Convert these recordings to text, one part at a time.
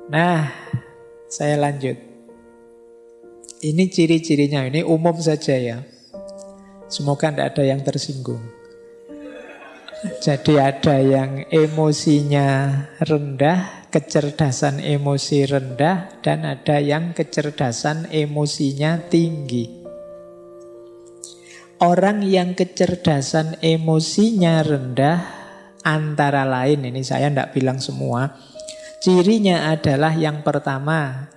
Nah, saya lanjut. Ini ciri-cirinya, ini umum saja ya. Semoga tidak ada yang tersinggung. Jadi ada yang emosinya rendah, kecerdasan emosi rendah, dan ada yang kecerdasan emosinya tinggi. Orang yang kecerdasan emosinya rendah, antara lain, ini saya tidak bilang semua, cirinya adalah yang pertama,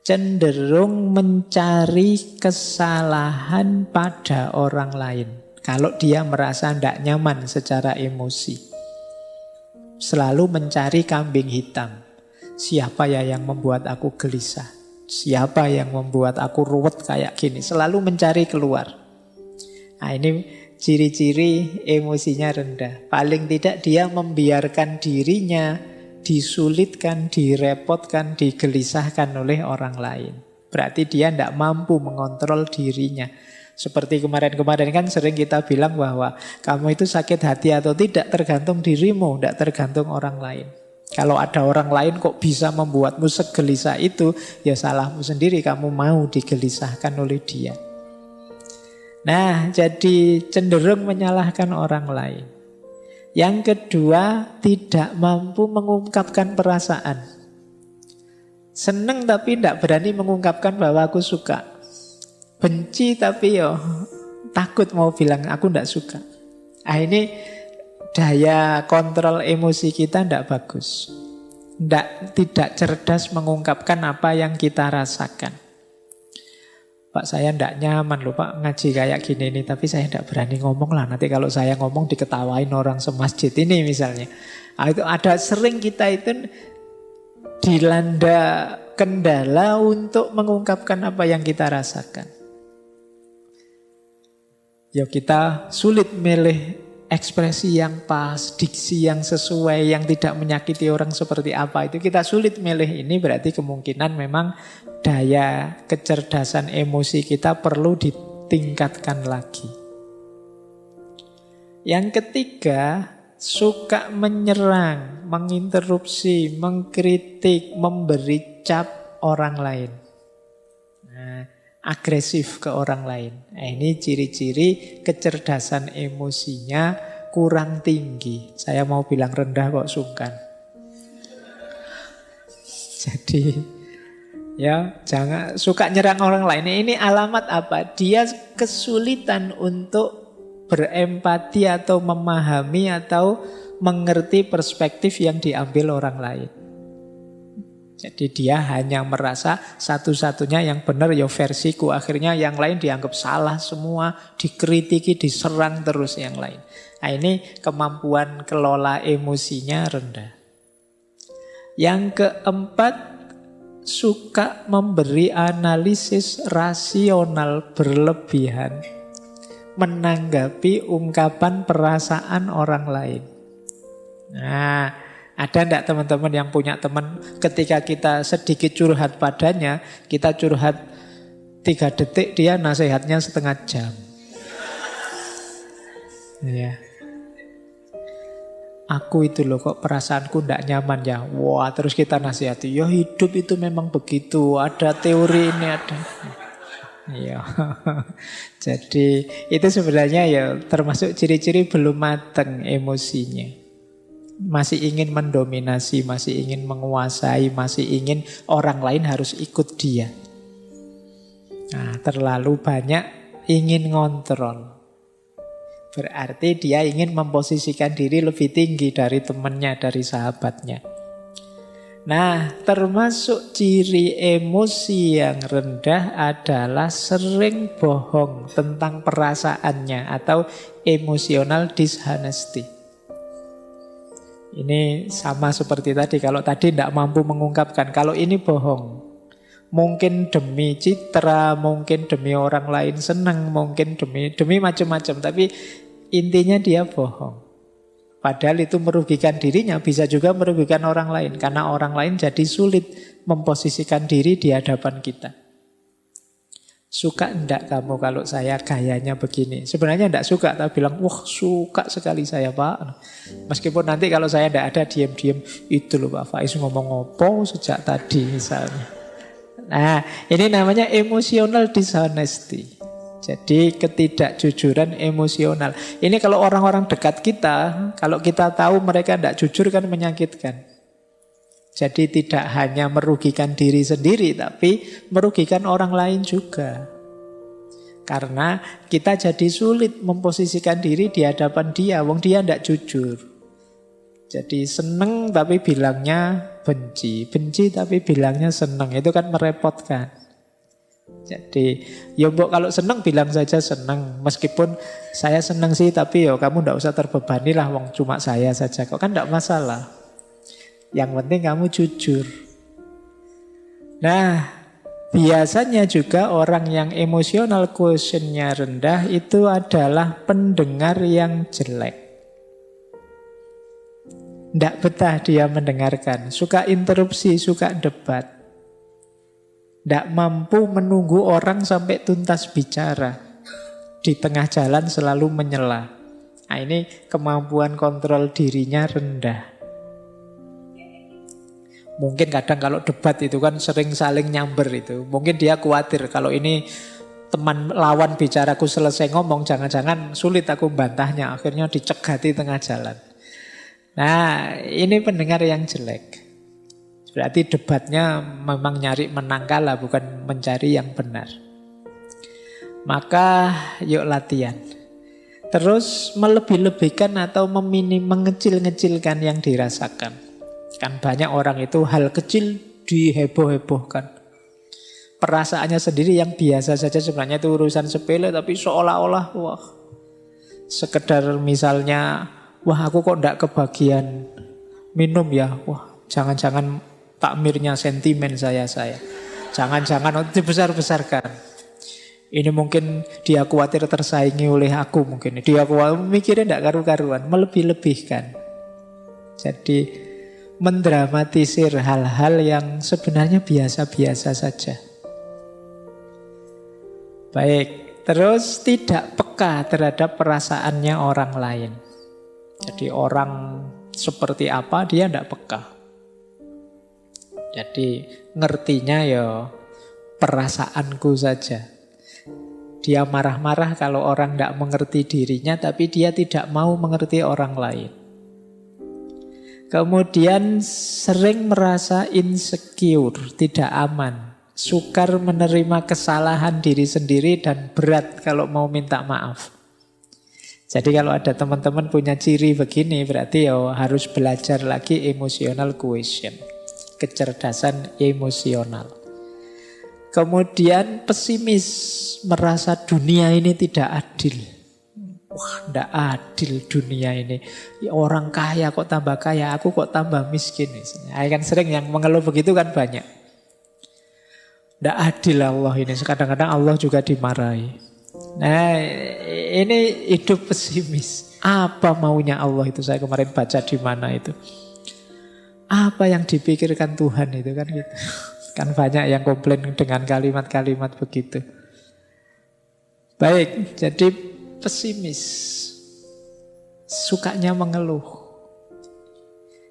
cenderung mencari kesalahan pada orang lain. Kalau dia merasa tidak nyaman secara emosi, selalu mencari kambing hitam. Siapa ya yang membuat aku gelisah? Siapa yang membuat aku ruwet kayak gini? Selalu mencari keluar. Nah, ini ciri-ciri emosinya rendah. Paling tidak dia membiarkan dirinya disulitkan, direpotkan, digelisahkan oleh orang lain. Berarti dia tidak mampu mengontrol dirinya. Seperti kemarin-kemarin kan sering kita bilang bahwa kamu itu sakit hati atau tidak tergantung dirimu, tidak tergantung orang lain. Kalau ada orang lain kok bisa membuatmu segelisah itu, ya salahmu sendiri, kamu mau digelisahkan oleh dia. Nah, jadi cenderung menyalahkan orang lain. Yang kedua, tidak mampu mengungkapkan perasaan. Seneng tapi tidak berani mengungkapkan bahwa aku suka. Benci tapi takut mau bilang aku tidak suka. Ini daya kontrol emosi kita tidak bagus. Tidak cerdas mengungkapkan apa yang kita rasakan. Pak, saya tidak nyaman loh Pak ngaji kayak gini ini, tapi saya tidak berani ngomong lah. Nanti kalau saya ngomong diketawain orang semasjid ini misalnya. Itu ada sering kita itu dilanda kendala untuk mengungkapkan apa yang kita rasakan. Ya kita sulit milih ekspresi yang pas, diksi yang sesuai, yang tidak menyakiti orang seperti apa. Itu kita sulit milih. Ini berarti kemungkinan memang daya kecerdasan emosi kita perlu ditingkatkan lagi. Yang ketiga, suka menyerang, menginterupsi, mengkritik, memberi cap orang lain. Nah, agresif ke orang lain. Nah, ini ciri-ciri kecerdasan emosinya kurang tinggi. Saya mau bilang rendah kok sungkan. Jadi ya jangan suka nyerang orang lain. Ini alamat apa? Dia kesulitan untuk berempati atau memahami atau mengerti perspektif yang diambil orang lain. Jadi dia hanya merasa satu-satunya yang benar ya versiku. Akhirnya yang lain dianggap salah semua, dikritiki, diserang terus yang lain. Nah, ini kemampuan kelola emosinya rendah. Yang keempat, suka memberi analisis rasional berlebihan menanggapi ungkapan perasaan orang lain. Nah, ada enggak teman-teman yang punya teman ketika kita sedikit curhat padanya, kita curhat 3 detik, dia nasihatnya setengah jam. Ya. Aku itu loh kok perasaanku enggak nyaman ya. Wah, terus kita nasihati, ya hidup itu memang begitu, ada teori ini ada. Iya. Jadi itu sebenarnya ya termasuk ciri-ciri belum matang emosinya. Masih ingin mendominasi, masih ingin menguasai, masih ingin orang lain harus ikut dia. Nah, terlalu banyak ingin ngontrol. Berarti dia ingin memposisikan diri lebih tinggi dari temannya, dari sahabatnya. Nah, termasuk ciri emosi yang rendah adalah sering bohong tentang perasaannya atau emotional dishonesty. Ini sama seperti tadi. Kalau tadi tidak mampu mengungkapkan, kalau ini bohong. Mungkin demi citra, mungkin demi orang lain senang, mungkin demi macam-macam. Tapi intinya dia bohong. Padahal itu merugikan dirinya, bisa juga merugikan orang lain. Karena orang lain jadi sulit memposisikan diri di hadapan kita. Suka enggak kamu kalau saya gayanya begini? Sebenarnya enggak suka, tapi bilang, wah suka sekali saya Pak. Meskipun nanti kalau saya enggak ada, diam-diam, itu loh Pak Faiz ngomong apa sejak tadi misalnya. Nah, ini namanya emotional dishonesty. Jadi ketidakjujuran emosional. Ini kalau orang-orang dekat kita, kalau kita tahu mereka enggak jujur kan menyakitkan. Jadi tidak hanya merugikan diri sendiri, tapi merugikan orang lain juga. Karena kita jadi sulit memposisikan diri di hadapan dia, wong dia tidak jujur. Jadi seneng tapi bilangnya benci, benci tapi bilangnya seneng, itu kan merepotkan. Jadi ya mbok kalau seneng bilang saja seneng, meskipun saya seneng sih, tapi ya kamu tidak usah terbebani lah, wong cuma saya saja, kok kan tidak masalah. Yang penting kamu jujur. Nah, biasanya juga orang yang emotional quotientnya rendah itu adalah pendengar yang jelek. Tidak betah dia mendengarkan, suka interupsi, suka debat. Tidak mampu menunggu orang sampai tuntas bicara. Di tengah jalan selalu menyela. Nah, ini kemampuan kontrol dirinya rendah. Mungkin kadang kalau debat itu kan sering saling nyamber itu. Mungkin dia khawatir kalau ini teman lawan bicaraku selesai ngomong, jangan-jangan sulit aku bantahnya. Akhirnya dicegati tengah jalan. Nah, ini pendengar yang jelek. Berarti debatnya memang nyari menang kalah, bukan mencari yang benar. Maka yuk latihan. Terus melebih-lebihkan atau mengecil-ngecilkan yang dirasakan. Kan banyak orang itu hal kecil diheboh-hebohkan. Perasaannya sendiri yang biasa saja sebenarnya itu urusan sepele, tapi seolah-olah wah, sekedar misalnya, wah aku kok enggak kebagian minum ya, wah jangan-jangan takmirnya sentimen saya. Jangan-jangan dibesar-besarkan. Ini mungkin dia khawatir tersaingi oleh aku mungkin. Dia khawatir mikirnya enggak karu-karuan, melebih-lebihkan. Jadi mendramatisir hal-hal yang sebenarnya biasa-biasa saja. Baik, terus tidak peka terhadap perasaannya orang lain. Jadi orang seperti apa dia tidak peka. Jadi ngertinya ya perasaanku saja. Dia marah-marah kalau orang tidak mengerti dirinya, tapi dia tidak mau mengerti orang lain. Kemudian sering merasa insecure, tidak aman, sukar menerima kesalahan diri sendiri dan berat kalau mau minta maaf. Jadi kalau ada teman-teman punya ciri begini, berarti ya harus belajar lagi emotional quotient, kecerdasan emosional. Kemudian pesimis, merasa dunia ini tidak adil. Wah, tidak adil dunia ini. Ya, orang kaya kok tambah kaya, aku kok tambah miskin. Kan sering yang mengeluh begitu kan banyak. Tidak adil Allah ini. Kadang-kadang Allah juga dimarahi. Nah, ini hidup pesimis. Apa maunya Allah itu? Saya kemarin baca di mana itu. Apa yang dipikirkan Tuhan itu kan gitu. Kan banyak yang komplain dengan kalimat-kalimat begitu. Baik, jadi pesimis, sukanya mengeluh.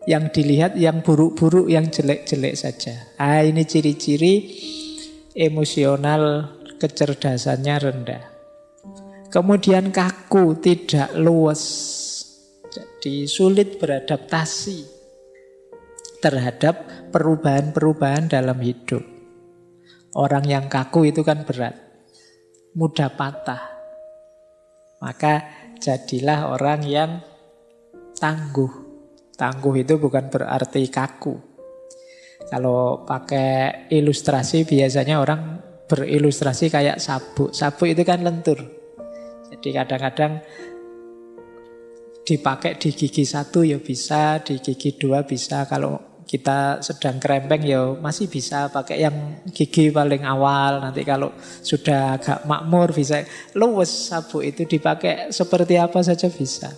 Yang dilihat yang buruk-buruk, yang jelek-jelek saja. Ini ciri-ciri emosional kecerdasannya rendah. Kemudian kaku, tidak luwes. Jadi sulit beradaptasi terhadap perubahan-perubahan dalam hidup. Orang yang kaku itu kan berat, mudah patah. Maka jadilah orang yang tangguh. Tangguh itu bukan berarti kaku. Kalau pakai ilustrasi biasanya orang berilustrasi kayak sabuk. Sabuk itu kan lentur. Jadi kadang-kadang dipakai di gigi satu ya bisa, di gigi dua bisa. Kalau kita sedang kerempeng ya masih bisa pakai yang gigi paling awal. Nanti kalau sudah agak makmur bisa. Luwes sabuk itu dipakai seperti apa saja bisa.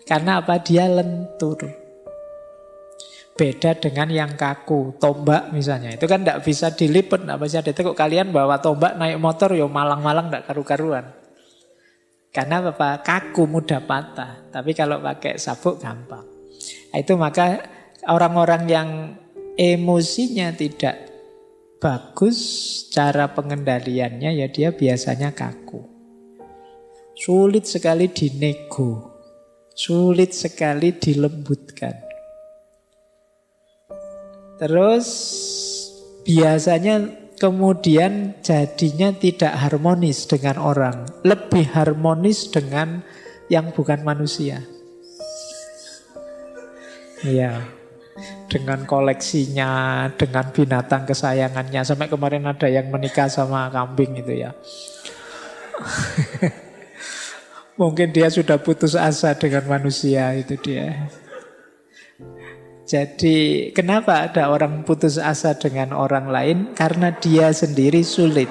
Karena apa? Dia lentur. Beda dengan yang kaku, tombak misalnya. Itu kan tidak bisa dilipat, tidak bisa ditekuk. Kalian bawa tombak naik motor, ya malang-malang tidak karu-karuan. Karena apa? Kaku, mudah patah. Tapi kalau pakai sabuk gampang. Itu maka orang-orang yang emosinya tidak bagus, cara pengendaliannya ya dia biasanya kaku. Sulit sekali dinego, sulit sekali dilembutkan. Terus biasanya kemudian jadinya tidak harmonis dengan orang. Lebih harmonis dengan yang bukan manusia. Iya. Dengan koleksinya, dengan binatang kesayangannya. Sampai kemarin ada yang menikah sama kambing itu ya. Mungkin dia sudah putus asa dengan manusia, itu dia. Jadi kenapa ada orang putus asa dengan orang lain? Karena dia sendiri sulit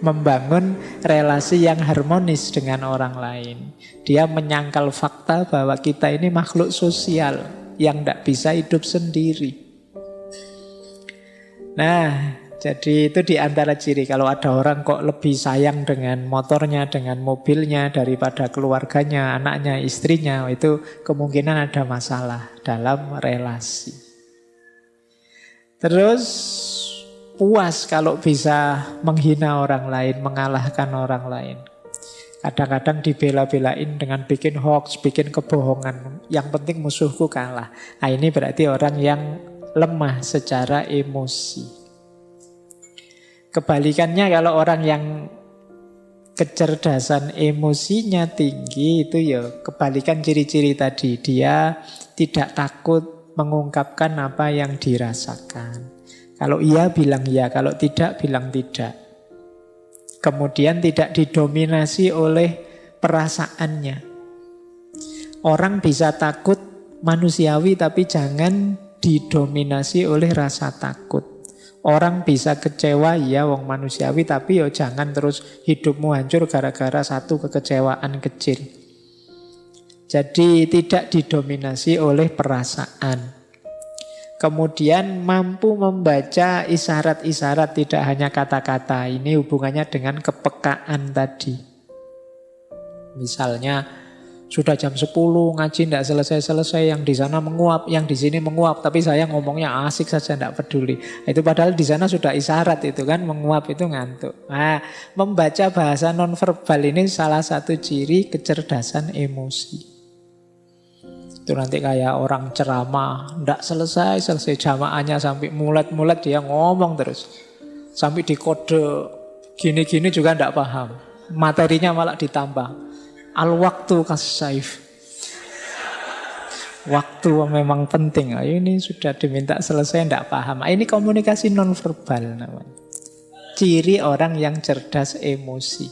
membangun relasi yang harmonis dengan orang lain. Dia menyangkal fakta bahwa kita ini makhluk sosial yang tidak bisa hidup sendiri. Nah, jadi itu di antara ciri. Kalau ada orang kok lebih sayang dengan motornya, dengan mobilnya daripada keluarganya, anaknya, istrinya, itu kemungkinan ada masalah dalam relasi. Terus puas kalau bisa menghina orang lain, mengalahkan orang lain. Kadang-kadang dibela-belain dengan bikin hoax, bikin kebohongan. Yang penting musuhku kalah. Nah, ini berarti orang yang lemah secara emosi. Kebalikannya kalau orang yang kecerdasan emosinya tinggi, itu ya kebalikan ciri-ciri tadi. Dia tidak takut mengungkapkan apa yang dirasakan. Kalau iya bilang iya, kalau tidak bilang tidak. Kemudian tidak didominasi oleh perasaannya. Orang bisa takut manusiawi tapi jangan didominasi oleh rasa takut. Orang bisa kecewa, ya wong manusiawi, tapi ya jangan terus hidupmu hancur gara-gara satu kekecewaan kecil. Jadi tidak didominasi oleh perasaan. Kemudian mampu membaca isyarat-isyarat, tidak hanya kata-kata. Ini hubungannya dengan kepekaan tadi. Misalnya sudah jam 10 ngaji tidak selesai-selesai, yang di sana menguap, yang di sini menguap, tapi saya ngomongnya asik saja, tidak peduli. Itu padahal di sana sudah isyarat itu kan, menguap itu ngantuk. Nah, membaca bahasa nonverbal ini salah satu ciri kecerdasan emosi. Itu nanti kayak orang ceramah, tidak selesai-selesai jamaahnya sampai mulet-mulet dia ngomong terus. Sampai dikode gini-gini juga tidak paham. Materinya malah ditambah. Al-waktu kas-saif. Waktu memang penting. Ini sudah diminta selesai, tidak paham. Ini komunikasi nonverbal namanya. Ciri orang yang cerdas emosi.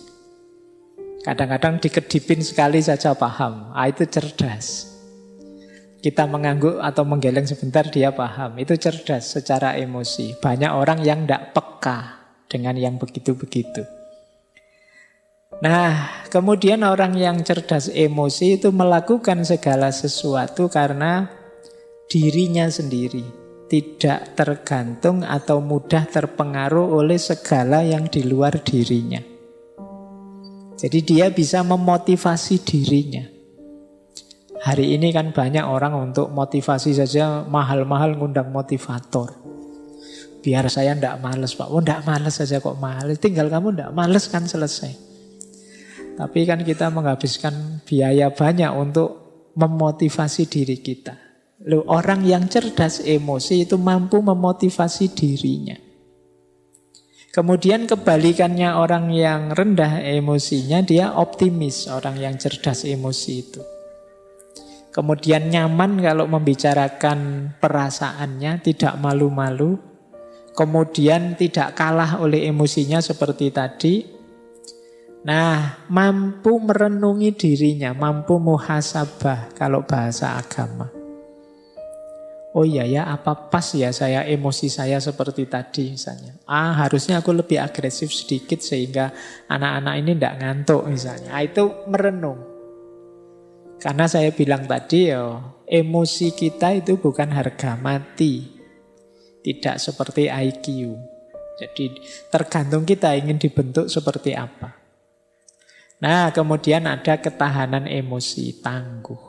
Kadang-kadang dikedipin sekali saja paham. Itu cerdas. Kita mengangguk atau menggeleng sebentar dia paham. Itu cerdas secara emosi. Banyak orang yang tidak peka dengan yang begitu-begitu. Nah, kemudian orang yang cerdas emosi itu melakukan segala sesuatu karena dirinya sendiri. Tidak tergantung atau mudah terpengaruh oleh segala yang di luar dirinya. Jadi dia bisa memotivasi dirinya. Hari ini kan banyak orang untuk motivasi saja mahal-mahal ngundang motivator. Biar saya tidak males, Pak. Oh, tidak males saja kok males. Tinggal kamu tidak males kan selesai. Tapi kan kita menghabiskan biaya banyak untuk memotivasi diri kita. Loh, orang yang cerdas emosi itu mampu memotivasi dirinya. Kemudian kebalikannya orang yang rendah emosinya, dia optimis, orang yang cerdas emosi itu. Kemudian nyaman kalau membicarakan perasaannya, tidak malu-malu. Kemudian tidak kalah oleh emosinya seperti tadi. Nah, mampu merenungi dirinya, mampu muhasabah kalau bahasa agama. Oh iya ya, apa pas ya saya emosi saya seperti tadi misalnya. Harusnya aku lebih agresif sedikit sehingga anak-anak ini tidak ngantuk misalnya. Itu merenung. Karena saya bilang tadi emosi kita itu bukan harga mati. Tidak seperti IQ. Jadi tergantung kita ingin dibentuk seperti apa. Nah, kemudian ada ketahanan emosi, tangguh.